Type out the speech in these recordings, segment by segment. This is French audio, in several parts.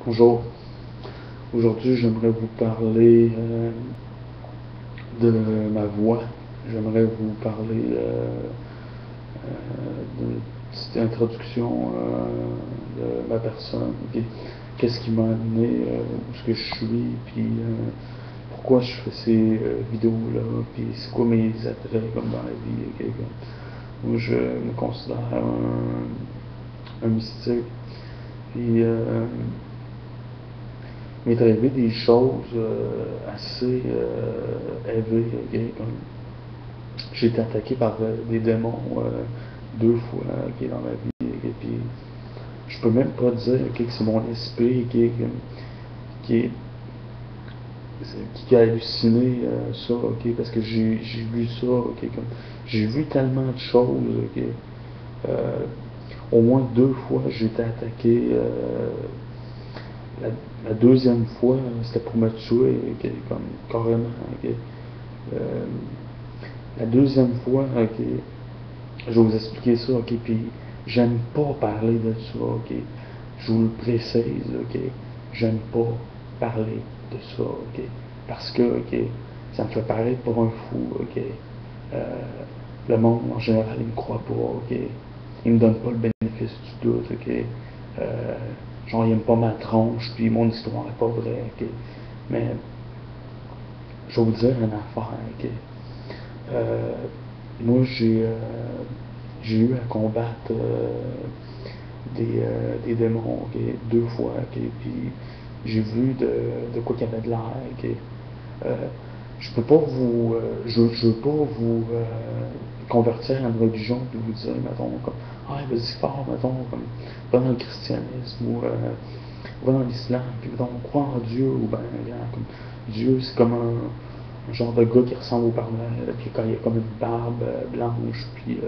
Bonjour. Aujourd'hui, j'aimerais vous parler de ma voix. J'aimerais vous parler d'une petite introduction de ma personne. Qu'est-ce qui m'a amené où ce que je suis, puis pourquoi je fais ces vidéos-là, puis c'est quoi mes attraits comme dans la vie. Moi, je me considère un mystique. Puis m'est arrivé des choses assez élevées. Comme j'ai été attaqué par des démons deux fois dans ma vie. Puis je peux même pas dire que c'est mon esprit qui, qui a halluciné ça, parce que j'ai vu ça, comme j'ai vu tellement de choses, euh, au moins deux fois j'ai été attaqué. La, la deuxième fois, c'était pour me tuer, comme carrément. Euh, la deuxième fois, je vais vous expliquer ça, puis j'aime pas parler de ça, je vous le précise, j'aime pas parler de ça, parce que, ça me fait paraître pour un fou, Euh, le monde, en général, il me croit pas, il me donne pas le bénéfice du doute, Euh, genre, il aime pas ma tronche, puis mon histoire est pas vraie, mais je vais vous dire une affaire, Euh, moi, j'ai eu à combattre des démons, deux fois, puis j'ai vu de quoi qu'il y avait de l'air, Euh, je peux pas vous, je veux pas vous convertir à une religion de vous dire, mettons, comme, ah, vas-y fort, mettons, comme, va dans le christianisme ou va dans l'islam, puis mettons, crois en Dieu, ou ben, comme, Dieu, c'est comme un genre de gars qui ressemble au Père Noël, puis quand il a comme une barbe blanche, puis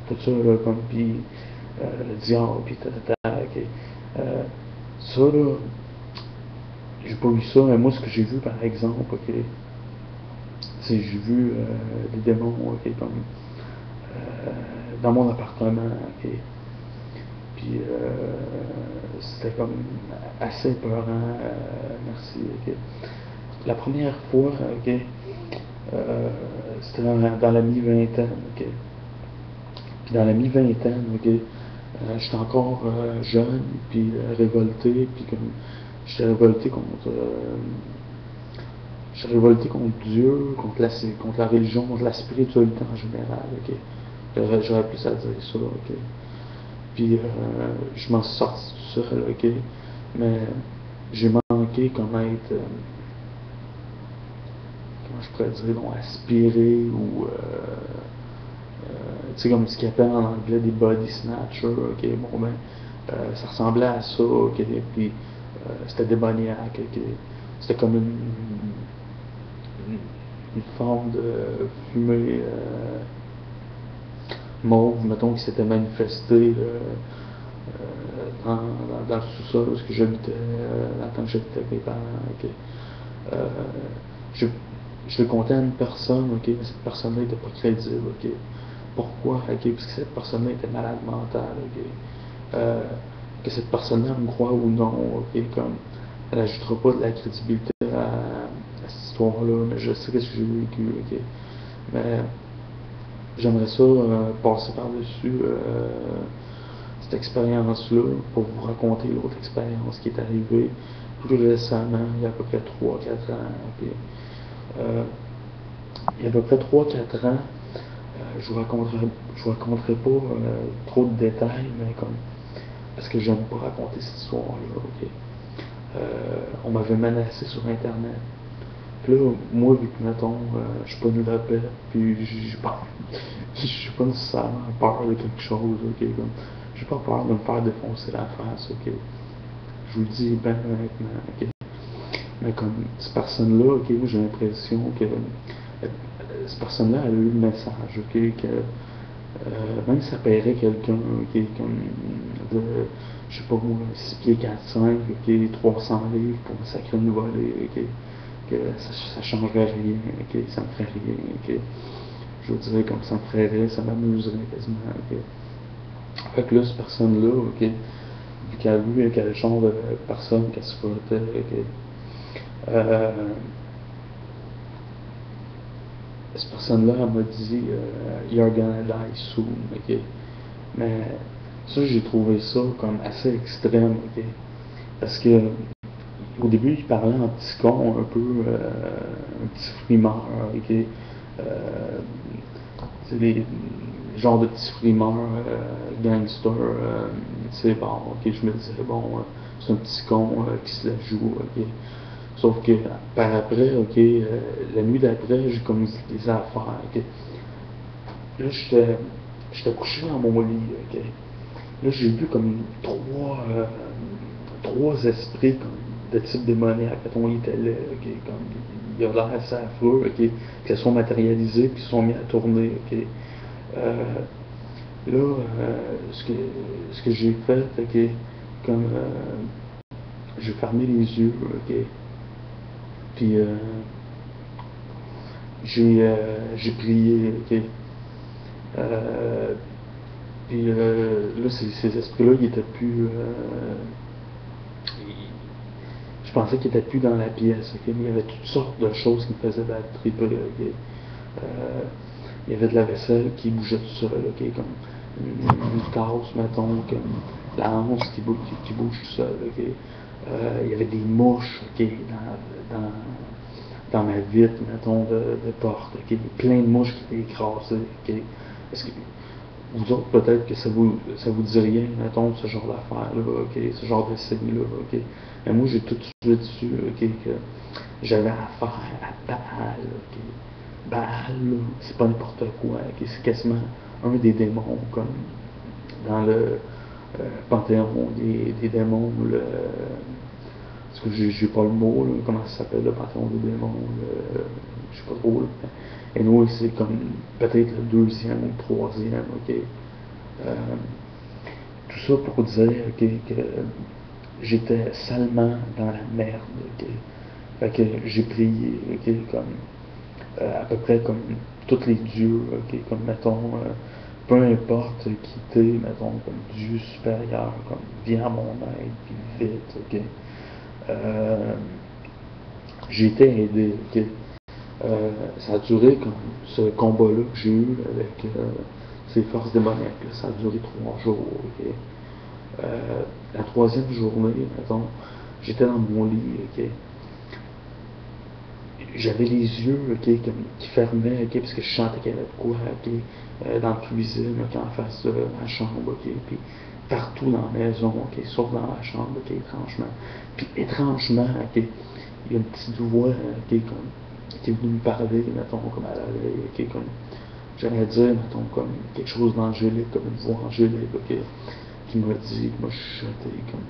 tout ça, là, comme, puis le diable, puis ça, là, j'ai pas vu ça, mais moi, ce que j'ai vu, par exemple, j'ai vu des démons, comme, euh, dans mon appartement, puis c'était comme assez peurant, merci, La première fois, c'était dans la mi-vingtaine, Puis dans la mi-vingtaine, j'étais encore jeune, puis révolté, puis comme j'étais révolté contre je suis révolté contre Dieu, contre la religion, contre la spiritualité en général. J'aurais plus à dire ça. Puis je m'en suis sorti tout seul. Mais j'ai manqué comme être, comment je pourrais dire, donc, aspiré ou, tu sais, comme ce qu'ils appellent en anglais des body snatchers. Bon, ben, ça ressemblait à ça. Puis c'était démoniaque. C'était comme une forme de fumée mauve, mettons, qui s'était manifestée dans le sous-sol parce que j'habitais, dans le temps que j'habitais avec mes parents. Euh, je, je le comptais à une personne, mais cette personne-là n'était pas crédible. Pourquoi? Parce que cette personne-là était malade mentale. Que cette personne-là me croit ou non, comme elle n'ajoutera pas de la crédibilité à cette histoire-là, mais je sais ce que j'ai vécu. Mais j'aimerais ça passer par-dessus cette expérience-là pour vous raconter l'autre expérience qui est arrivée plus récemment, il y a à peu près 3 4 ans. Euh, il y a à peu près 3 4 ans, je vous raconterai pas trop de détails, mais comme parce que j'aime pas raconter cette histoire-là. On m'avait menacé sur Internet. Puis là, moi, vu que, mettons, je suis pas une rebelle, puis j'ai pas nécessairement peur de quelque chose, comme, j'ai pas peur de me faire défoncer la face, Je vous le dis bien honnêtement, Mais comme, cette personne-là, moi, j'ai l'impression que cette personne-là, elle a eu le message, que même si ça paierait quelqu'un, comme de, je sais pas moi, 6 pieds 4 5 300 livres pour me sacrer une volée, que ça changerait rien, ça me ferait rien, je vous dirais comme ça me ferait rire, ça m'amuserait quasiment. Fait que là, cette personne-là, vu qu'elle a vu quel genre de personne qu'elle se frottait, ok. Euh, Cette personne-là, elle m'a dit You're gonna die soon, ok. Mais ça, j'ai trouvé ça comme assez extrême, ok. Parce que au début, il parlait en petit con, un peu un petit frimeur, ok. C'est les genres de petits frimeurs gangsters, c'est bon, ok. Je me disais, bon, c'est un petit con qui se la joue, ok. Sauf que par après, ok, la nuit d'après, j'ai comme des affaires, ok. Là, j'étais couché dans mon lit, ok. Là, j'ai vu comme trois esprits comme, de type démoniaque. Mettons, il était là, ok, comme, il a l'air assez affreux, ok, qui se sont matérialisés puis se sont mis à tourner, ok. Euh, Là, ce que j'ai fait, ok, comme j'ai fermé les yeux, ok, puis j'ai prié, ok. Euh, Puis là, ces esprits-là, ils étaient plus. Je pensais qu'ils étaient plus dans la pièce. Okay? Il y avait toutes sortes de choses qui me faisaient triper. Okay? Euh, il y avait de la vaisselle qui bougeait tout seul, okay? Comme une tasse, mettons, comme la hanse qui bouge tout seul. Okay? Il y avait des mouches, okay? Dans ma vitre, mettons, de porte. Okay? Plein de mouches qui étaient écrasées. Okay? Est-ce que vous autres, peut-être que ça vous dit rien, mettons, ce genre d'affaires-là, ok, ce genre de signe-là, ok. Mais moi, j'ai tout de suite su, ok, que j'avais affaire à Baal, ok. Baal, c'est pas n'importe quoi, ok, c'est quasiment un des démons, comme dans le panthéon des démons, parce que j'ai pas le mot, là, comment ça s'appelle, le panthéon des démons, je sais pas trop, là. Et nous, c'est comme peut-être le deuxième ou le troisième, ok. Euh, Tout ça pour dire que j'étais salement dans la merde. Ok. Fait que j'ai prié, ok, comme à peu près comme tous les dieux, ok, comme mettons, peu importe qui t'es, mettons, comme Dieu supérieur, comme viens à mon aide, puis vite, ok. Euh, j'ai été aidé, ok. Ça a duré comme ce combat-là que j'ai eu avec ces forces démoniaques, là, ça a duré 3 jours, ok. La troisième journée, mettons, j'étais dans mon lit, ok. J'avais les yeux, ok, comme, qui fermaient, ok, parce que je sentais qu'il y avait de quoi, ok, dans la cuisine, ok, en face de ma chambre, ok, puis partout dans la maison, ok, sauf dans la chambre, ok, étrangement. Puis étrangement, ok, il y a une petite voix, ok, comme, qui est venue me parler, mettons, comme à l'oreille, ok, comme, j'allais dire, mettons, comme quelque chose d'angélique, comme une voix angélique, ok, qui m'a dit, qui m'a chuchoté, comme,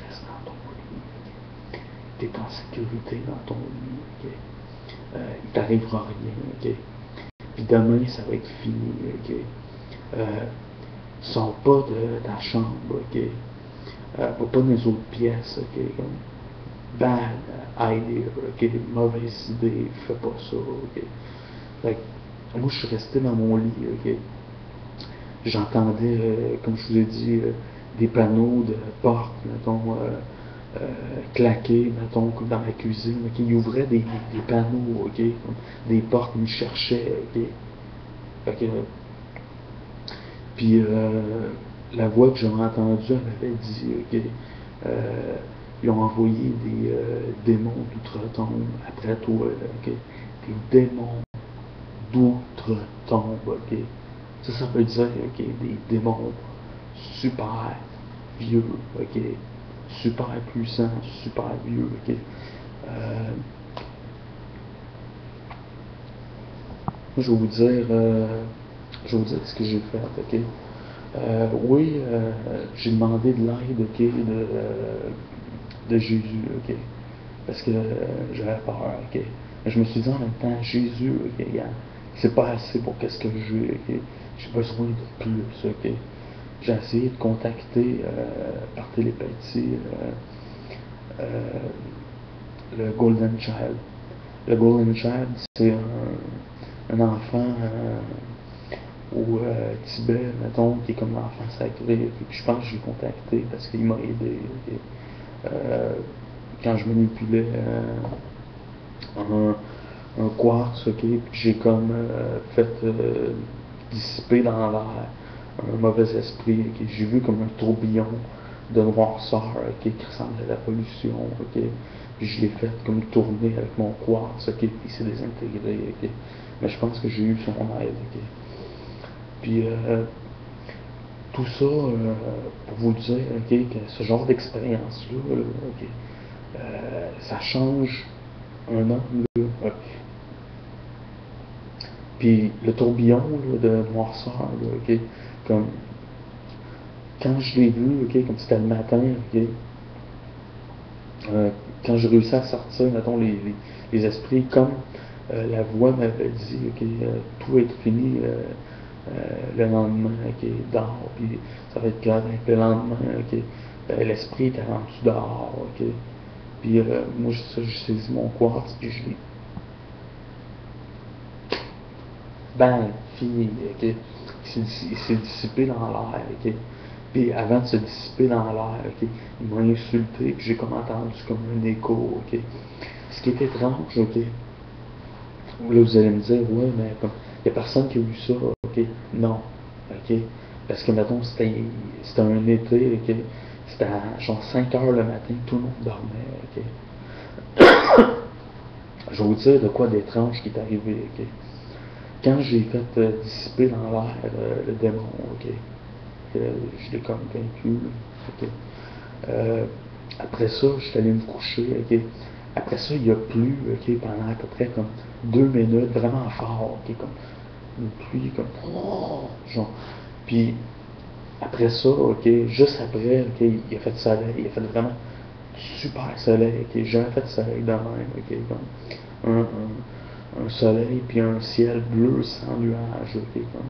reste dans ton lit, t'es en sécurité dans ton lit, ok. Il t'arrivera rien, ok. Puis demain, ça va être fini, ok. Sors pas de ta chambre, ok. Va pas dans les autres pièces, ok. Comme, bad idea, ok. Mauvaise idée, fais pas ça, ok. Fait que, moi, je suis resté dans mon lit, ok. J'entendais, comme je vous ai dit, des panneaux de porte, mettons, claquer, mettons, comme dans la cuisine, ok. Ils ouvraient des panneaux, ok, des portes, ils me cherchaient, ok. Fait que, puis la voix que j'ai entendue, elle m'avait dit, ok, euh, ils ont envoyé des démons d'outre-tombe après toi, ok. Des démons d'outre-tombe, ok. Ça veut dire, ok, des démons super vieux, ok, super puissants, super vieux, ok. Euh, je vais vous dire, ce que j'ai fait, ok. Oui, j'ai demandé de l'aide, ok, de Jésus, ok, parce que j'avais peur, ok. Mais je me suis dit en même temps, Jésus, ok, regarde, c'est pas assez pour qu'est-ce que j'ai, ok. J'ai besoin de plus, ok. J'ai essayé de contacter par télépathie le Golden Child. Le Golden Child, c'est un enfant au Tibet, mettons, qui est comme l'enfant sacré. Et puis je pense que je l'ai contacté parce qu'il m'a aidé. Ok. Quand je manipulais un quartz, ok, puis j'ai comme fait dissiper dans l'air un mauvais esprit. Ok. J'ai vu comme un tourbillon de noirceur qui ressemble à la pollution. Ok. Puis je l'ai fait comme tourner avec mon quartz, ok, puis il s'est désintégré. Ok. Mais je pense que j'ai eu son aide. Ok. Puis tout ça pour vous dire, ok, que ce genre d'expérience-là, là, ok, ça change un homme. Là, puis le tourbillon là, de noirceur, là, ok, comme quand je l'ai vu, ok, comme c'était le matin, ok, euh, quand j'ai réussi à sortir, mettons, les esprits, comme la voix m'avait dit, ok, tout va être fini le lendemain, ok, dehors, puis ça va être correct. Le lendemain, ok, l'esprit était rendu dehors, ok. Puis moi, j'ai saisi mon quartz, puis je l'ai, bang, fini, ok. Il s'est dissipé dans l'air, ok. Puis avant de se dissiper dans l'air, ok, il m'a insulté, puis j'ai comme entendu comme un écho, ok. Ce qui est étrange, ok. Là, vous allez me dire, ouais, mais il n'y a personne qui a vu ça, ok. Non, ok. Parce que, mettons, c'était un été, ok. C'était à genre 5 heures le matin, tout le monde dormait, ok. Je vais vous dire de quoi d'étrange qui est arrivé, ok. Quand j'ai fait dissiper dans l'air le démon, ok. Je l'ai comme vaincu, ok. Euh, Après ça, je suis allé me coucher, ok. Après ça, il a plu, ok, pendant à peu près comme 2 minutes, vraiment fort, ok, comme une pluie, comme, oh, genre. Puis après ça, ok, juste après, ok, il a fait soleil, il a fait vraiment super soleil, ok, j'ai jamais fait soleil de même, ok, comme un soleil puis un ciel bleu sans nuages, ok, comme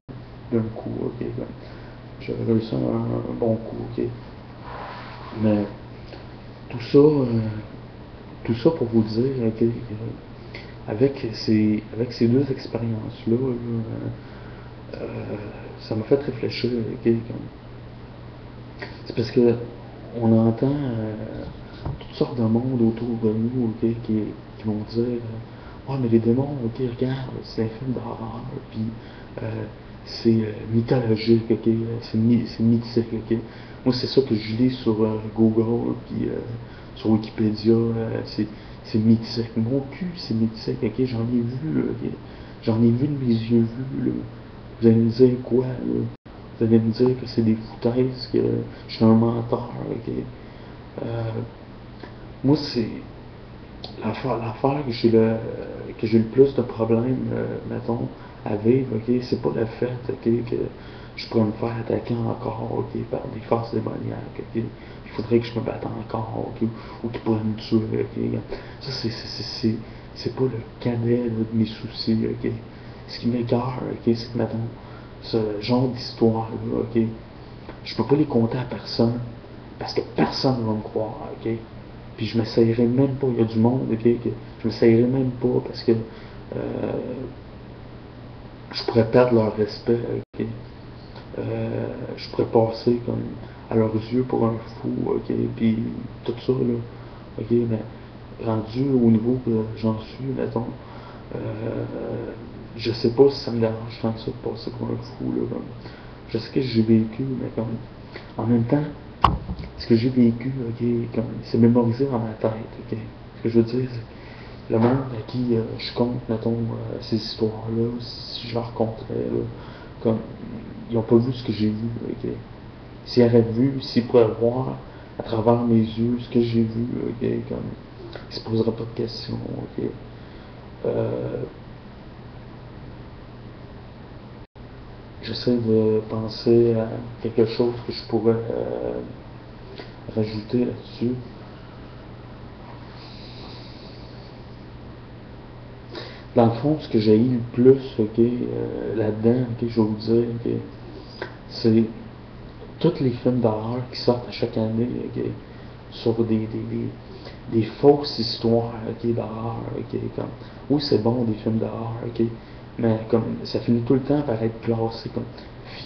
d'un coup, ok, comme j'avais réussi un bon coup, ok. Mais tout ça pour vous dire, ok, avec ces deux expériences-là, ça m'a fait réfléchir, ok, comme, c'est parce que on entend toutes sortes de monde autour de nous, ok, qui vont dire oh, mais les démons, ok, regarde, c'est un film d'horreur, puis c'est mythologique, ok, c'est mythique, ok. Moi, c'est ça que je lis sur Google, puis sur Wikipédia, c'est mythique. Mon cul, c'est mythique, ok, j'en ai vu, ok. J'en ai vu de mes yeux vus, là. Vous allez me dire quoi, là? Vous allez me dire que c'est des foutaises, que je suis un menteur, ok. Euh, Moi, c'est l'affaire que j'ai le plus de problèmes, mettons, à vivre, ok, c'est pas le fait, ok, que je pourrais me faire attaquer encore, ok, par des forces démoniaques, ok. Il faudrait que je me batte encore, ok, ou qu'ils pourraient me tuer, ok. Ça, c'est pas le cadet là, de mes soucis, ok. Ce qui m'écoeure, ok, c'est que, mettons, ce genre d'histoire-là, ok, je peux pas les compter à personne, parce que personne ne va me croire, ok. Puis je m'essayerai même pas, il y a du monde, ok, que je m'essayerai même pas parce que je pourrais perdre leur respect, ok. Je pourrais passer comme à leurs yeux pour un fou, ok, puis tout ça, là, ok, mais rendu au niveau que j'en suis, mettons, euh, je sais pas si ça me dérange tant que ça de passer pour un fou, là, comme, je sais que j'ai vécu, mais comme, en même temps, ce que j'ai vécu, ok, comme, c'est mémorisé dans ma tête, ok. Ce que je veux dire, c'est le monde à qui je compte, mettons, ces histoires-là, si je leur raconterais, là, comme, ils n'ont pas vu ce que j'ai vu, ok. S'ils avaient vu, s'ils pourraient voir à travers mes yeux ce que j'ai vu, ok, comme, ils se poseraient pas de questions, ok. Euh, J'essaie de penser à quelque chose que je pourrais rajouter là-dessus. Dans le fond, ce que j'ai eu le plus, ok, là-dedans, ok, je vais vous dire, ok, c'est tous les films d'horreur qui sortent à chaque année, ok, sur des fausses histoires, ok, d'horreur, ok, comme, oui, c'est bon, des films d'horreur, ok, mais comme ça finit tout le temps par être classé comme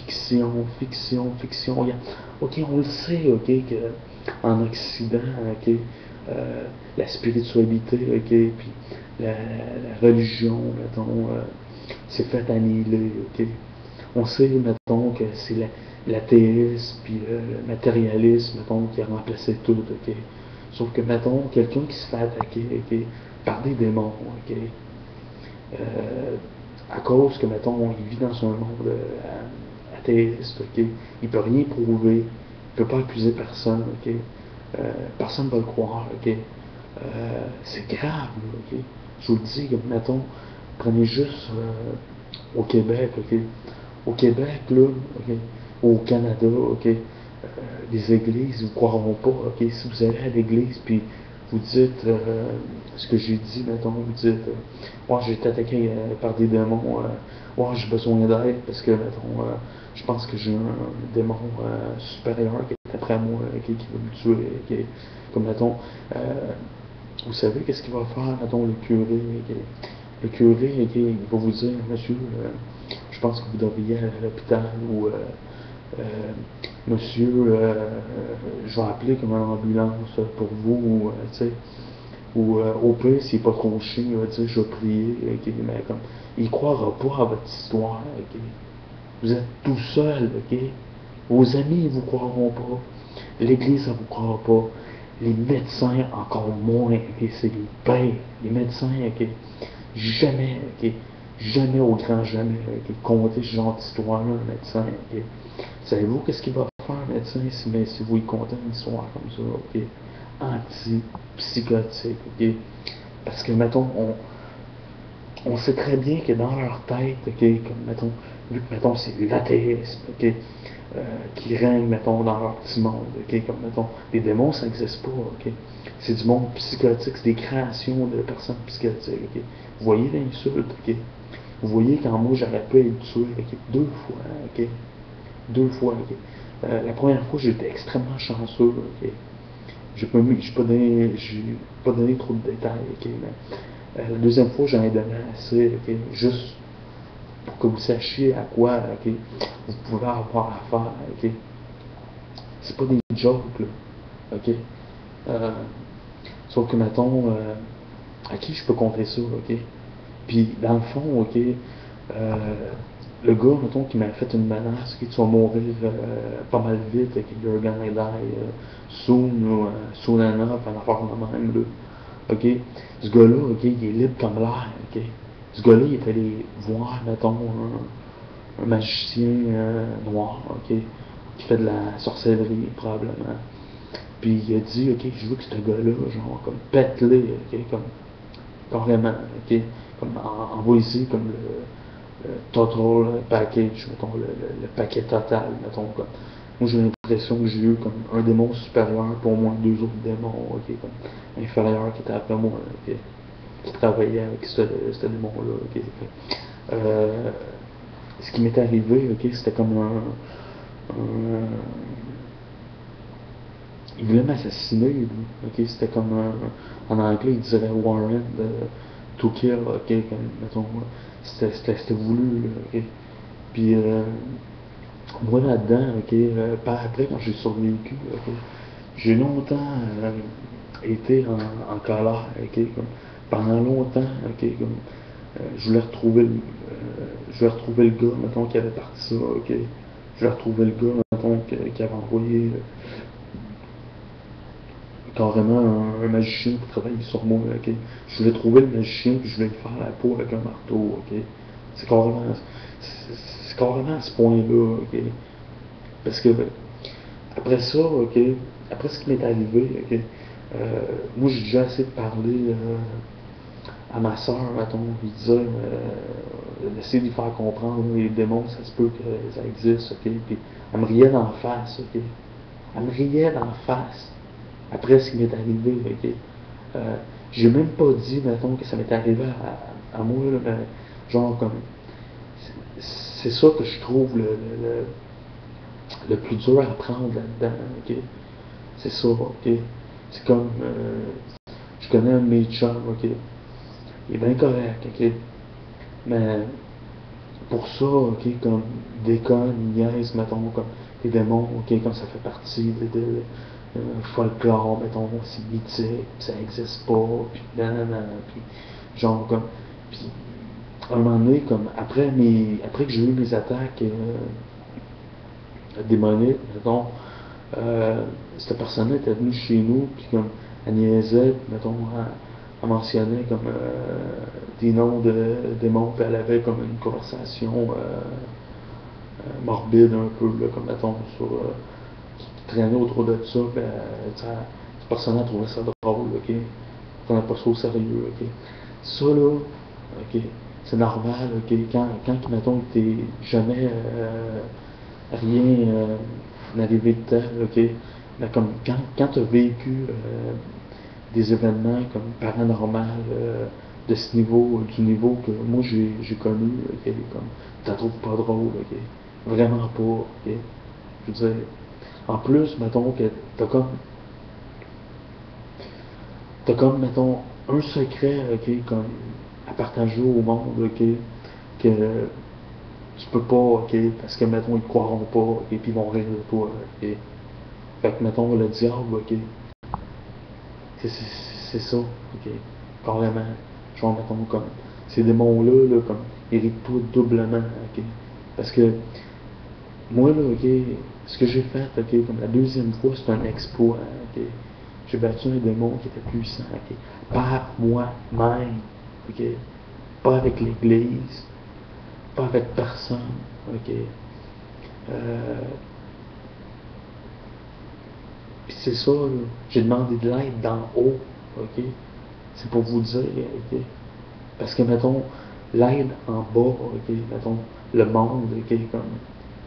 fiction, fiction, fiction. Regarde, ok, on le sait, ok, que en Occident, ok, la spiritualité, ok, puis la religion, mettons, c'est fait annihiler, ok. On sait, mettons, que c'est l'athéisme puis le matérialisme, mettons, qui a remplacé tout, ok. Sauf que, mettons, quelqu'un qui se fait attaquer, ok, par des démons, ok, euh, à cause que, mettons, il vit dans un monde athéiste, ok, il peut rien prouver, il peut pas accuser personne, ok, personne ne va le croire, ok, c'est grave, ok, je vous le dis, comme, mettons, prenez juste au Québec, ok, au Québec, là, ok, au Canada, ok, les églises, vous ne croiront pas, ok, si vous allez à l'église, puis vous dites ce que j'ai dit, mettons, vous dites, j'ai été attaqué par des démons, j'ai besoin d'aide parce que, mettons, je pense que j'ai un démon supérieur qui est après moi, qui veut me tuer, comme, mettons, vous savez qu'est-ce qu'il va faire, mettons, le curé, le curé, il va vous dire, monsieur, je pense que vous devriez aller à l'hôpital ou euh, monsieur, je vais appeler comme une ambulance pour vous, ou, tu sais, ou au pire, s'il n'est pas trop chiant, il va dire, je vais prier, mais comme, il ne croira pas à votre histoire, vous êtes tout seul, vos amis ne vous croiront pas, l'église ne vous croira pas, les médecins encore moins, c'est les pires, les médecins, jamais, jamais au grand jamais, compter ce genre d'histoire-là, un médecin, savez-vous qu'est-ce qu'il va faire, un médecin, si vous lui contez une histoire comme ça, antipsychotique, parce que, mettons, on sait très bien que dans leur tête, comme, mettons, vu que, mettons, c'est l'athéisme, qui règne, mettons, dans leur petit monde, comme, mettons, les démons, ça n'existe pas, c'est du monde psychotique, c'est des créations de personnes psychotiques, vous voyez l'insulte, vous voyez quand moi, j'aurais pu être tué, deux fois, deux fois, la première fois, j'étais extrêmement chanceux, j'ai pas donné trop de détails, mais la deuxième fois, j'en ai donné assez, juste pour que vous sachiez à quoi, vous pouvez avoir affaire, c'est pas des jokes, là, euh, sauf que, mettons, à qui je peux compter ça, puis, dans le fond, le gars, mettons, qui m'a fait une menace, tu vas mourir pas mal vite, you're gonna die soon, ou soon enough, un affaire de même, là. Ce gars-là, il est libre comme l'air, Ce gars-là, il est allé voir, mettons, un magicien noir, qui fait de la sorcellerie, probablement. Puis il a dit, je veux que ce gars-là, genre, comme, pète-les, comme, carrément, comme, envoie-y, comme, le total package, mettons, le paquet total, mettons, comme. Moi, j'ai l'impression que j'ai eu comme un démon supérieur pour au moins deux autres démons, comme inférieurs qui étaient après moi, qui travaillaient avec ce démon-là, Euh, ce qui m'est arrivé, c'était comme il voulait m'assassiner, lui, c'était comme en anglais, il dirait warrant to kill, comme, mettons, c'était voulu, Puis, moi là-dedans, par après, quand j'ai survécu, j'ai longtemps été en colère, comme, pendant longtemps, comme, je voulais retrouver le gars, mettons, qui avait parti ça, je voulais retrouver le gars, mettons, qui avait envoyé carrément un magicien pour travailler sur moi, Je voulais trouver le magicien, puis je voulais lui faire la peau avec un marteau, C'est carrément, c'est carrément à ce point-là, Parce que, après ça, après ce qui m'est arrivé, moi j'ai déjà essayé de parler à ma soeur, mettons, lui dire, d'essayer de lui faire comprendre, les démons, ça se peut que ça existe, puis elle me riait d'en face, Elle me riait d'en face, après ce qui m'est arrivé, j'ai même pas dit, mettons, que ça m'est arrivé à moi, là, mais genre comme, c'est ça que je trouve le plus dur à apprendre là-dedans, C'est ça, C'est comme, je connais un de mes chums, Il est bien correct, Mais pour ça, ok, comme déconne, niaise, mettons, comme les démons, ok, comme ça fait partie de folklore, mettons, c'est mythique, ça existe pas, puis nanana, puis genre comme, puis à un moment donné, comme après que j'ai eu mes attaques démoniques, mettons, cette personne-là était venue chez nous, puis comme elle niaisait, mettons, elle mentionnait comme des noms de démons, puis elle avait comme une conversation morbide un peu, là, comme mettons, sur, qui traînait autour de ça, ben, cette personne-là trouvait ça drôle, ok? Elle prenait pas ça au sérieux, ok? Ça, là, ok, c'est normal, ok? Quand mettons, t'es jamais rien n'arrivé de tel, ok? Mais comme quand tu as vécu des événements comme paranormal de ce niveau, du niveau que moi j'ai connu, ok? Comme, tu la trouves pas drôle, ok? Vraiment pas, ok? Je veux dire, en plus, mettons que t'as comme, mettons, un secret, ok? Comme, à partager au monde, ok? Que tu peux pas, ok? Parce que, mettons, ils te croiront pas, ok? Puis ils vont rire de toi, ok? Fait que, mettons, le diable, ok? C'est ça, ok? Carrément. Genre, mettons, comme, ces démons-là, là, comme, ils rient de toi doublement, ok? Parce que, moi, là, ok, ce que j'ai fait, ok, comme la deuxième fois, c'est un exploit, ok? J'ai battu un démon qui était puissant, ok? Par moi-même, ok? Pas avec l'Église, pas avec personne, ok? Euh, Puis c'est ça, là. J'ai demandé de l'aide d'en haut, ok? C'est pour vous dire, ok? Parce que, mettons, l'aide en bas, ok? Mettons, le monde, ok? Comme,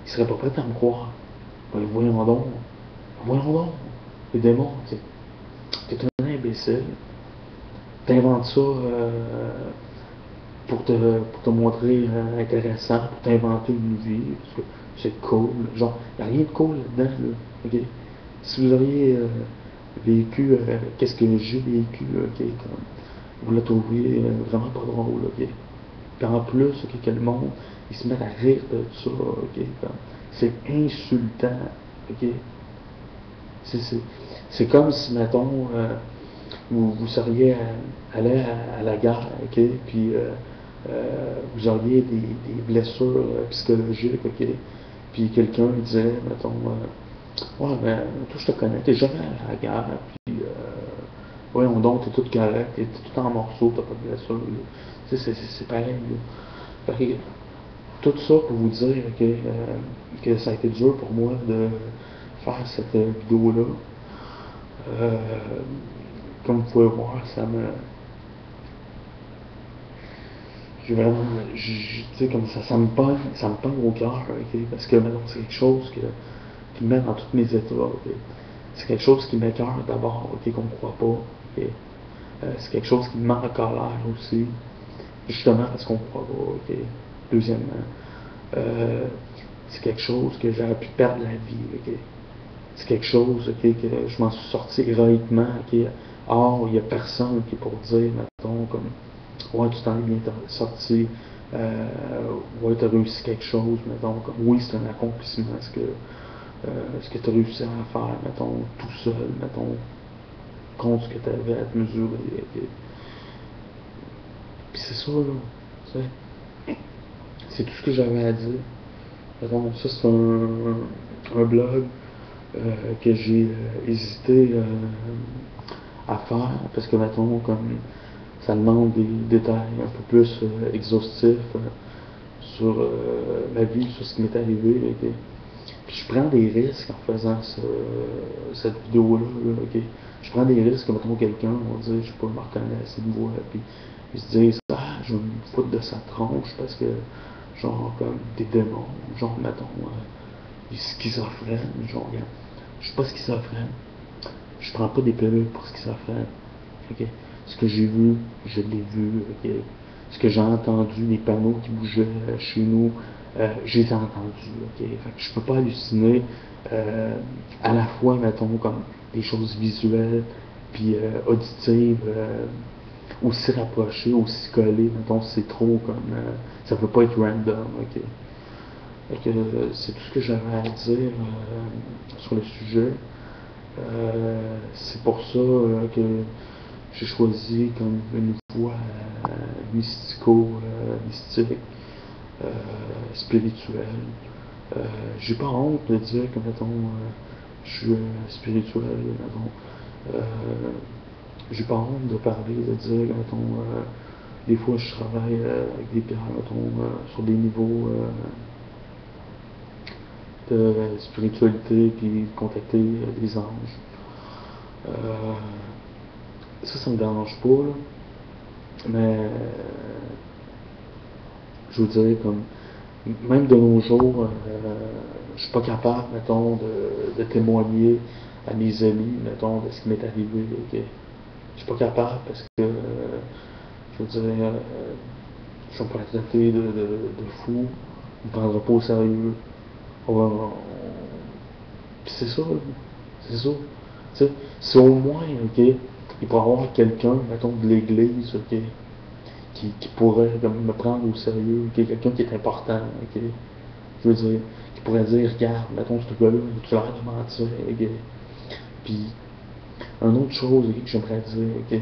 il serait pas prêt à me croire. Ben, voyons donc, le démon, t'es un imbécile. T'inventes ça pour te montrer intéressant, pour t'inventer une vie, parce que c'est cool. Genre, il n'y a rien de cool là-dedans, là, ok? Si vous auriez vécu qu'est-ce que j'ai vécu, ok, comme, vous le trouvez vraiment pas drôle, ok? Puis en plus, ok, que le monde, il se met à rire de ça, ok? Comme, c'est insultant, ok? C'est comme si, mettons, vous seriez allé à la gare, ok? Puis vous auriez des blessures psychologiques, ok? Puis quelqu'un disait, mettons, ouais, mais toi, je te connais, t'es jamais à la gare, puis voyons donc, t'es tout correct, t'es tout en morceaux, t'as pas de blessure, là. Tu sais, c'est pareil, là. Fait que, tout ça pour vous dire que ça a été dur pour moi de faire cette vidéo-là. Euh, Comme vous pouvez voir, j'ai vraiment, tu sais, comme ça me pogne au cœur, ok, parce que maintenant c'est quelque chose qui me met dans tous mes états, ok. C'est quelque chose qui m'écœure d'abord, ok, qu'on ne croit pas, ok. C'est quelque chose qui me met en colère aussi, justement parce qu'on ne croit pas, ok. Deuxièmement, euh, c'est quelque chose que j'aurais pu perdre la vie, ok. C'est quelque chose, ok, que je m'en suis sorti héroïquement, ok. Or, il n'y a personne qui pour dire, mettons, comme, ouais, tu t'en es bien sorti, ouais, tu as réussi quelque chose, mettons, comme, oui, c'est un accomplissement, ce que tu as réussi à faire, mettons, tout seul, mettons, contre ce que tu avais à te mesurer, ok. Puis c'est ça, là, tu sais, c'est tout ce que j'avais à dire. Mettons, ça, c'est un blog que j'ai hésité à faire parce que, mettons, comme ça demande des détails un peu plus exhaustifs sur ma vie, sur ce qui m'est arrivé. Ok. Puis je prends des risques en faisant cette vidéo-là. Là, ok. Je prends des risques, mettons, quelqu'un va dire, je sais pas, me reconnaître une voix, puis ils se disent, ah, je vais me foutre de sa tronche parce que, genre, comme des démons, genre, mettons, des schizophrènes, genre, regarde, je suis pas schizophrène, je prends pas des pilules pour schizophrène, ok. Ce que j'ai vu, je l'ai vu, ok. Ce que j'ai entendu, les panneaux qui bougeaient chez nous, je les ai entendus, ok. Fait que je peux pas halluciner à la fois, mettons, comme des choses visuelles, puis auditives, aussi rapproché, aussi collé, mettons, c'est trop comme, ça peut pas être random, ok. Fait que c'est tout ce que j'avais à dire sur le sujet. C'est pour ça que j'ai choisi comme une voie mystique, euh, spirituelle. J'ai pas honte de dire que, mettons, je suis spirituel, mettons. J'ai pas honte de parler, de dire, mettons, des fois je travaille avec des pierres, mettons, sur des niveaux de spiritualité, puis contacter des anges. Ça me dérange pas, là. Mais je vous dirais comme même de nos jours, je suis pas capable, mettons, de témoigner à mes amis, mettons, de ce qui m'est arrivé. Okay? Je suis pas capable parce que je veux dire, je suis pas traité de fou, on ne prendra pas au sérieux. Puis c'est ça, c'est ça. Tu sais, c'est au moins, ok, il pourrait y avoir quelqu'un, mettons, de l'église, ok, qui pourrait comme, me prendre au sérieux, ok, quelqu'un qui est important, ok. Je veux dire, qui pourrait dire, regarde, mettons, ce gars-là, tu as l'air de mentir, ok. Puis, une autre chose, ok, que j'aimerais dire, ok,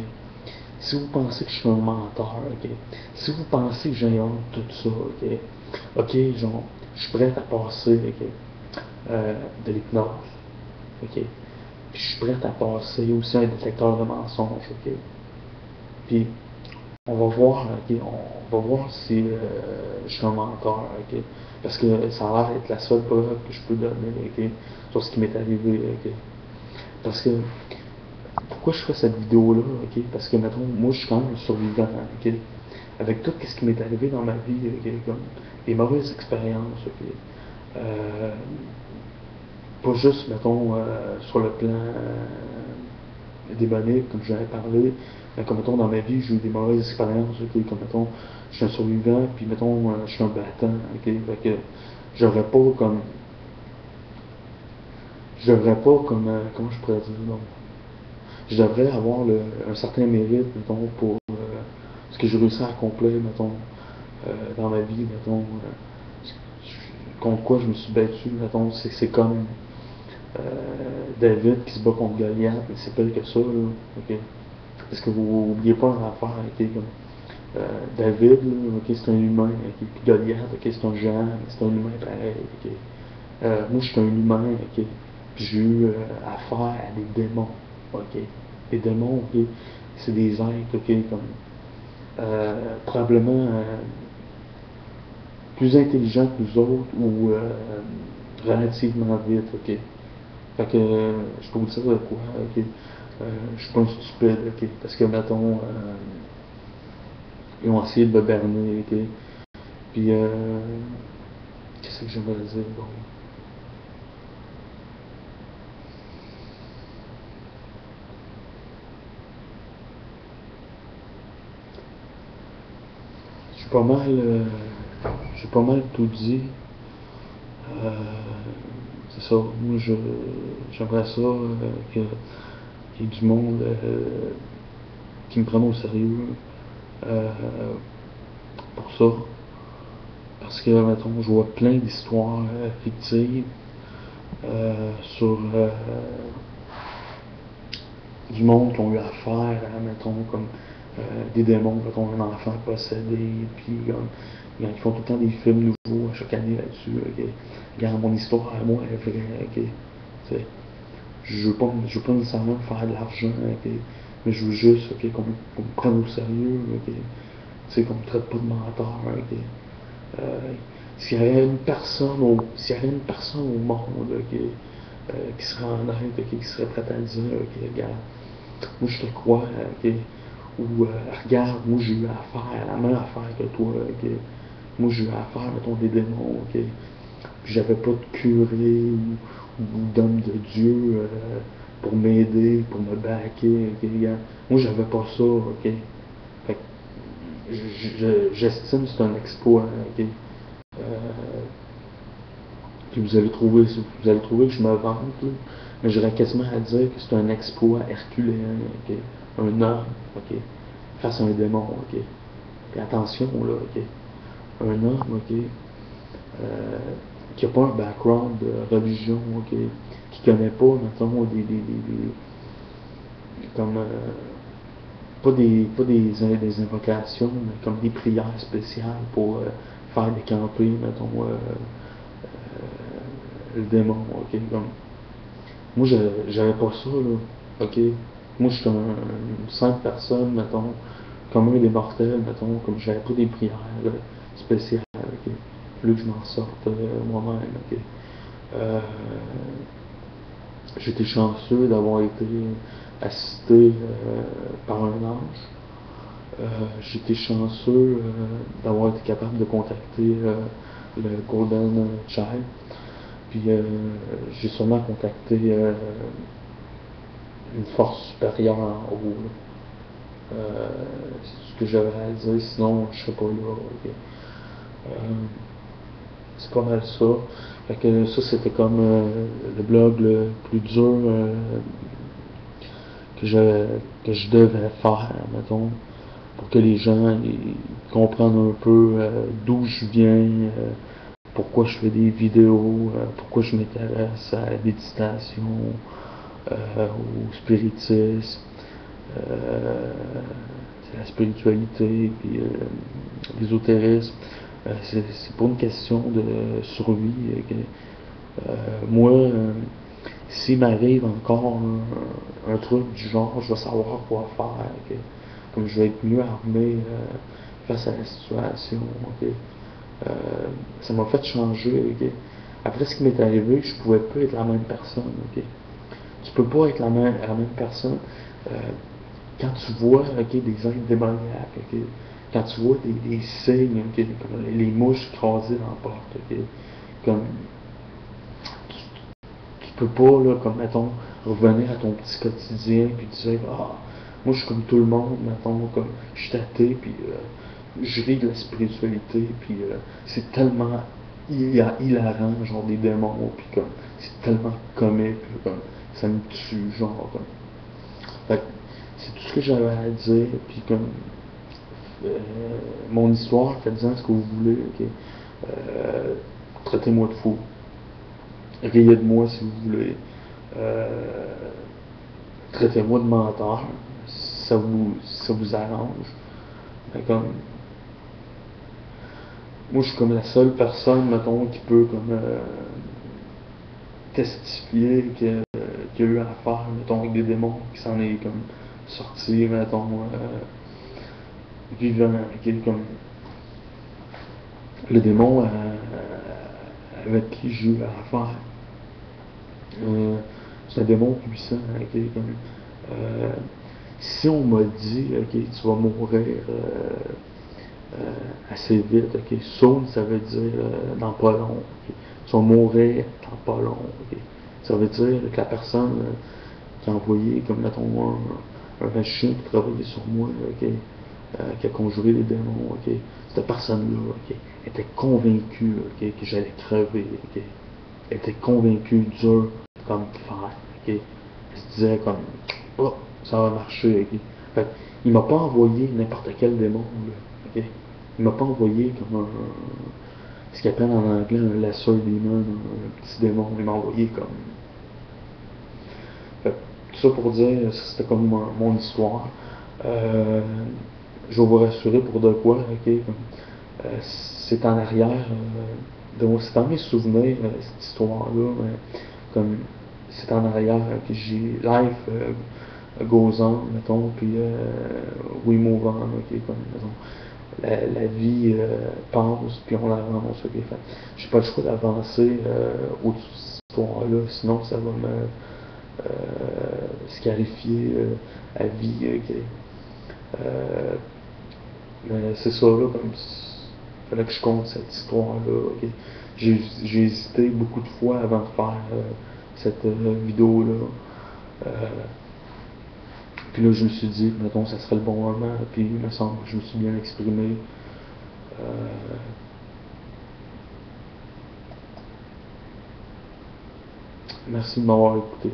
si vous pensez que je suis un menteur, ok, si vous pensez que j'ai honte de tout ça, ok, genre, je suis prêt à passer, ok, de l'hypnose, ok, puis je suis prêt à passer aussi un détecteur de mensonges, ok, puis on va voir, ok, on va voir si je suis un menteur, ok, parce que ça a l'air d'être la seule preuve que je peux donner, ok, sur ce qui m'est arrivé, ok, parce que pourquoi je fais cette vidéo-là, ok? Parce que, mettons, moi, je suis quand même un survivant, ok? Avec tout ce qui m'est arrivé dans ma vie, ok? Comme les mauvaises expériences, ok? Euh, Pas juste, mettons, sur le plan démonique, comme j'avais parlé, mais comme, mettons, dans ma vie, j'ai eu des mauvaises expériences, ok? Comme, mettons, je suis un survivant, puis, mettons, je suis un battant, ok? Fait que j'aurais pas comme... J'aurais pas comme... comment je pourrais dire, non? Je devrais avoir un certain mérite, mettons, pour ce que j'ai réussi à accomplir, mettons, dans ma vie, mettons, contre quoi je me suis battu, mettons, c'est comme David qui se bat contre Goliath, mais c'est pire que ça, là, ok? Parce que vous n'oubliez pas une affaire, ok, comme David, là, ok, c'est un humain, ok, puis Goliath, ok, c'est un géant, mais c'est un humain pareil, ok? Moi, je suis un humain, ok? Puis j'ai eu affaire à des démons, ok? Les démons, ok? C'est des êtres, ok? Comme, probablement plus intelligents que nous autres ou relativement vite, ok? Fait que je peux vous dire de quoi, ok? Je suis pas un stupide, ok? Parce que, mettons, ils ont essayé de me berner, ok? Puis, qu'est-ce que j'aimerais dire, bon? J'ai pas mal, j'ai pas mal tout dit. Euh, c'est ça. Moi, j'aimerais ça qu'il y ait du monde qui me prenne au sérieux euh, pour ça. Parce que, mettons, je vois plein d'histoires fictives sur du monde qui ont eu affaire à, mettons, comme des démons, mettons, un enfant possédé, puis comme, ils font tout le temps des films nouveaux à chaque année là-dessus. Okay? Regarde, mon histoire à moi est vraie. Okay? Je veux pas nécessairement faire de l'argent, okay? Mais je veux juste qu'on me prenne au sérieux. Okay? Qu'on me traite pas de menteur. Okay? Euh, s'il y avait une personne au monde okay? Qui serait honnête, okay? Qui serait prête à dire, okay, regarde, moi je te crois, okay? Ou regarde, moi j'ai eu affaire à la même affaire que toi, okay? Moi j'ai eu affaire, mettons, des démons, okay? Puis j'avais pas de curé ou d'homme de Dieu pour m'aider, pour me backer, okay? Regarde, moi j'avais pas ça, ok? Fait que j'estime que c'est un exploit, ok? Euh, Puis vous allez trouver que je me vante, là, mais j'aurais quasiment à dire que c'est un exploit herculéen, ok? Un homme, ok? face à un démon, ok? Puis attention, là, ok? Un homme, ok? Qui n'a pas un background de religion, ok? Qui connaît pas, mettons, comme, pas des invocations, mais comme des prières spéciales pour faire décamper, mettons, le démon, ok? Comme, moi, j'avais pas ça, là, ok? Moi, je suis une simple personne, mettons, comme un des mortels, mettons, comme j'avais pas des prières là, spéciales, ok? Plus que je m'en sorte moi-même, ok? Euh, J'étais chanceux d'avoir été assisté par un ange. J'étais chanceux d'avoir été capable de contacter le Golden Child. Puis j'ai sûrement contacté une force supérieure en haut. C'est ce que j'avais à dire, sinon je serais pas là. Ok. Euh, c'est pas mal ça. Fait que ça c'était comme le blog le plus dur que je, que je devais faire, mettons, pour que les gens comprennent un peu d'où je viens, pourquoi je fais des vidéos, pourquoi je m'intéresse à la méditation, au spiritisme, à la spiritualité, puis l'ésotérisme. C'est pas une question de survie. Moi, s'il m'arrive encore un truc du genre, je vais savoir quoi faire. Okay? Comme je vais être mieux armé face à la situation. Okay? Ça m'a fait changer. Okay? Après ce qui m'est arrivé, je pouvais pas être la même personne. Okay? Tu peux pas être la même personne euh, quand tu vois des êtres démoniaques. Okay? Quand tu vois des signes, okay? Comme les mouches écrasées dans la porte. Okay? Comme tu peux pas, là, comme, mettons, revenir à ton petit quotidien, puis dire, ah, moi, je suis comme tout le monde, mettons, comme, je suis athée, puis je vis de la spiritualité, puis c'est tellement hilarant, genre, des démons, puis comme, c'est tellement comique, là, comme, ça me tue, genre, comme. Fait que c'est tout ce que j'avais à dire, puis comme, mon histoire, faites-en ce que vous voulez, ok? Euh, Traitez-moi de fou. Riez de moi si vous voulez. Euh, Traitez-moi de menteur. Ça vous arrange. Mais comme, moi, je suis comme la seule personne, mettons, qui peut comme testifier qu'il y a eu affaire, mettons, avec des démons, qui s'en est comme sorti, mettons, vivant, qui est comme le démon avec qui j'ai eu affaire. C'est un démon puissant, ok, comme, euh, si on m'a dit, ok, tu vas mourir assez vite, ok, soon, ça veut dire dans pas long, ok, tu vas mourir dans pas long, ok, ça veut dire que la personne qui a envoyé, comme mettons un machin qui travaillait sur moi, ok, qui a conjuré les démons, ok, cette personne-là, ok, était convaincue, ok, que j'allais crever, ok, elle était convaincue dur comme fer, ok, elle se disait comme, oh, ça va marcher, ok, fait, il m'a pas envoyé n'importe quel démon, là, ok, il m'a pas envoyé comme ce qu'ils appellent en anglais un lesser demon, un petit démon, il m'a envoyé comme. Fait, tout ça pour dire, c'était comme mon histoire. Euh, je vais vous rassurer pour de quoi, ok? Comme, c'est en arrière, c'est dans mes souvenirs, cette histoire-là, mais comme c'est en arrière que j'ai life goes on, mettons, puis we move on, ok? Comme, mettons, la vie passe, puis on avance, ok? Fait, j'ai pas le choix d'avancer au-dessus de cette histoire-là, sinon ça va me scarifier à vie, ok? Mais c'est ça, là, comme il fallait que je compte cette histoire-là. Ok? J'ai hésité beaucoup de fois avant de faire cette vidéo-là. Euh, Puis là, je me suis dit, mettons, ça serait le bon moment. Puis il me semble que je me suis bien exprimé. Euh, Merci de m'avoir écouté.